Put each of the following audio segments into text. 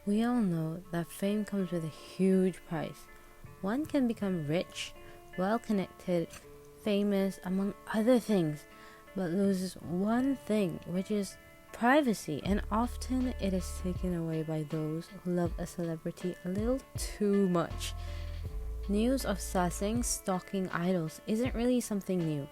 We all know that fame comes with a huge price. One can become rich, well-connected, famous, among other things, but loses one thing, which is privacy, and often it is taken away by those who love a celebrity a little too much. News of Sasaeng stalking idols isn't really something new.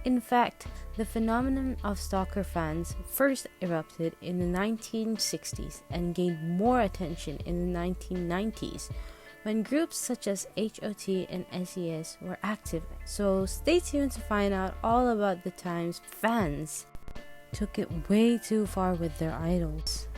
In fact, the phenomenon of stalker fans first erupted in the 1960s and gained more attention in the 1990s when groups such as HoTeam and SES were active. So stay tuned to find out all about the times fans took it way too far with their idols.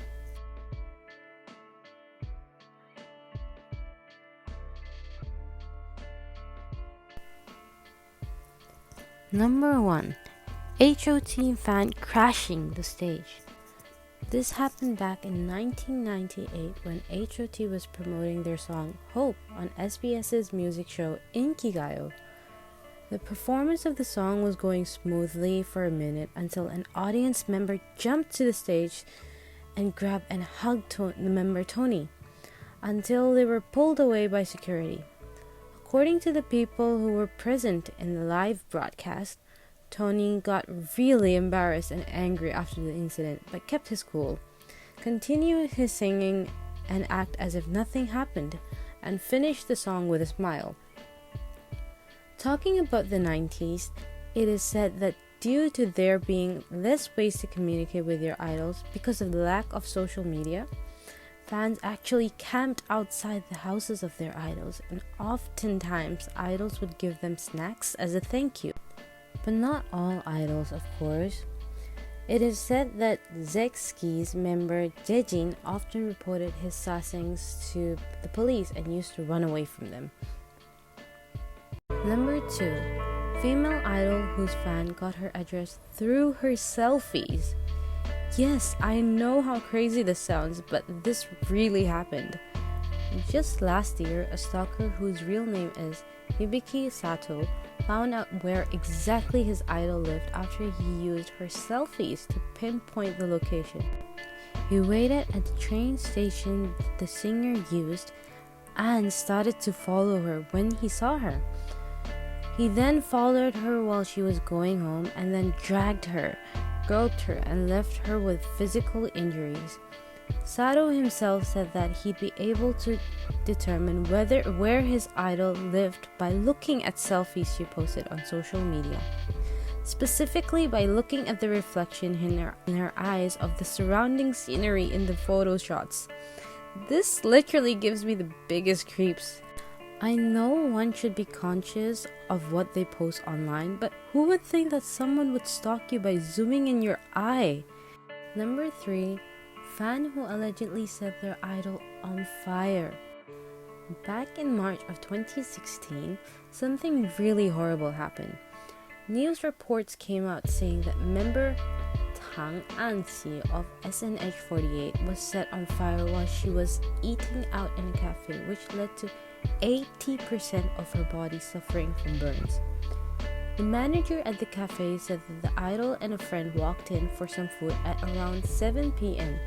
Number 1. HoTeam fan crashing the stage. This happened back in 1998 when HoTeam was promoting their song Hope on SBS's music show ANQI. The performance of the song was going smoothly for a minute until an audience member jumped to the stage and grabbed and hugged the member Tony until they were pulled away by security. According to the people who were present in the live broadcast, Tony got really embarrassed and angry after the incident but kept his cool, continued his singing and act as if nothing happened, and finished the song with a smile. Talking about the 90s, it is said that due to there being less ways to communicate with your idols because of the lack of social media, fans actually camped outside the houses of their idols, and oftentimes idols would give them snacks as a thank you. But not all idols, of course. It is said that TVXQ's member Jejin often reported his sasaengs to the police and used to run away from them. Number 2. Female idol whose fan got her address through her selfies. Yes, I know how crazy this sounds, but this really happened. Just last year, a stalker whose real name is Hibiki Sato found out where exactly his idol lived after he used her selfies to pinpoint the location. He waited at the train station the singer used and started to follow her when he saw her. He then followed her while she was going home and then dragged her, groped her, and left her with physical injuries. Sato himself said that he'd be able to determine where his idol lived by looking at selfies she posted on social media, specifically by looking at the reflection in her eyes of the surrounding scenery in the photo shots. This literally gives me the biggest creeps. I know one should be conscious of what they post online, but who would think that someone would stalk you by zooming in your eye? Number 3. Fan who allegedly set their idol on fire. Back in March of 2016, something really horrible happened. News reports came out saying that member Tang ANQI of SNH48 was set on fire while she was eating out in a cafe, which led to 80% of her body suffering from burns. The manager at the cafe said that the idol and a friend walked in for some food at around 7 p.m.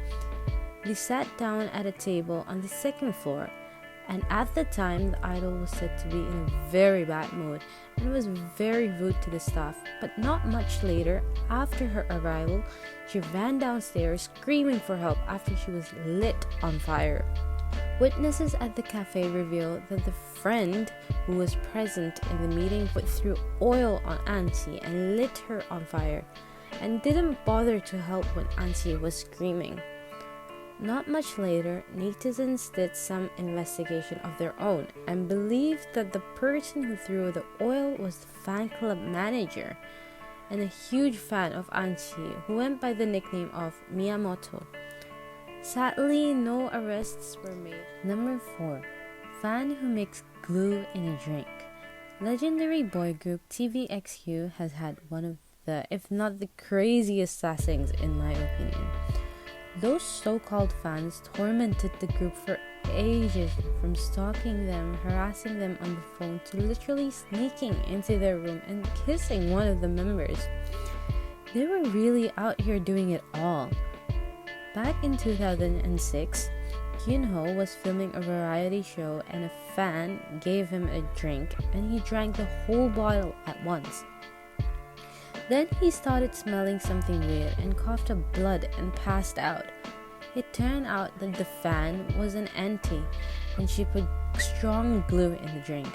They sat down at a table on the second floor, and at the time the idol was said to be in a very bad mood and was very rude to the staff. But not much later, after her arrival, she ran downstairs screaming for help after she was lit on fire. Witnesses at the cafe revealed that the friend who was present in the meeting threw oil on ANQI and lit her on fire, and didn't bother to help when ANQI was screaming. Not much later, netizens did some investigation of their own and believed that the person who threw the oil was the fan club manager and a huge fan of ANQI who went by the nickname of Miyamoto. Sadly, no arrests were made. Number 4. Fan who makes glue in a drink. Legendary boy group TVXQ has had one of the, if not the craziest sasaengs in my opinion. Those so-called fans tormented the group for ages, from stalking them, harassing them on the phone, to literally sneaking into their room and kissing one of the members. They were really out here doing it all. Back in 2006, YUNHO was filming a variety show and a fan gave him a drink and he drank the whole bottle at once. Then he started smelling something weird and coughed up blood and passed out. It turned out that the fan was an ANQI and she put strong glue in the drink.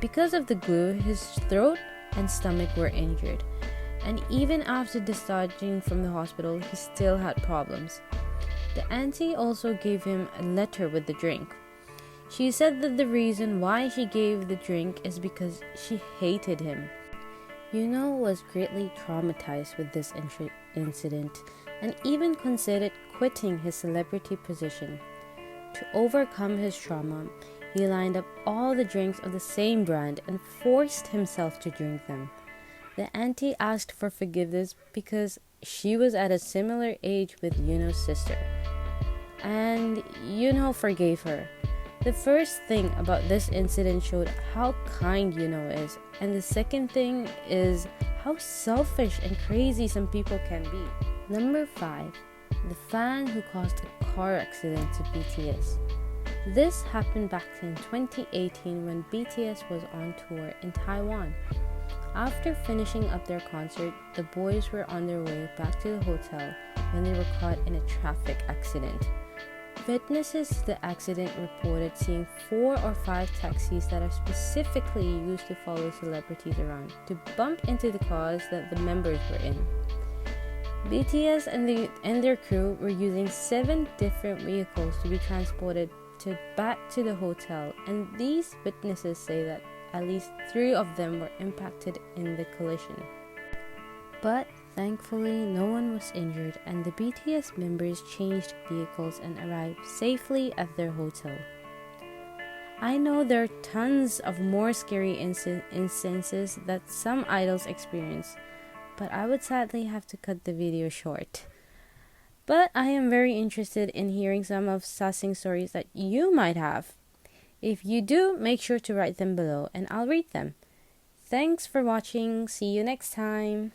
Because of the glue, his throat and stomach were injured, and even after discharging from the hospital, he still had problems. The auntie also gave him a letter with the drink. She said that the reason why she gave the drink is because she hated him. YUNHO was greatly traumatized with this incident and even considered quitting his celebrity position. To overcome his trauma, he lined up all the drinks of the same brand and forced himself to drink them. The auntie asked for forgiveness because she was at a similar age with YUNHO's sister, and YUNHO forgave her. The first thing about this incident showed how kind YUNHO is, and the second thing is how selfish and crazy some people can be. Number 5. The fan who caused a car accident to BTS. This happened back in 2018 when BTS was on tour in Taiwan. After finishing up their concert, the boys were on their way back to the hotel when they were caught in a traffic accident. Witnesses to the accident reported seeing 4 or 5 taxis that are specifically used to follow celebrities around to bump into the cars that the members were in. BTS and their crew were using 7 different vehicles to be transported back to the hotel, and these witnesses say that at least 3 of them were impacted in the collision. But thankfully, no one was injured, and the BTS members changed vehicles and arrived safely at their hotel. I know there are tons of more scary instances that some idols experience, but I would sadly have to cut the video short. But I am very interested in hearing some of Sasaeng's stories that you might have. If you do, make sure to write them below and I'll read them. Thanks for watching. See you next time.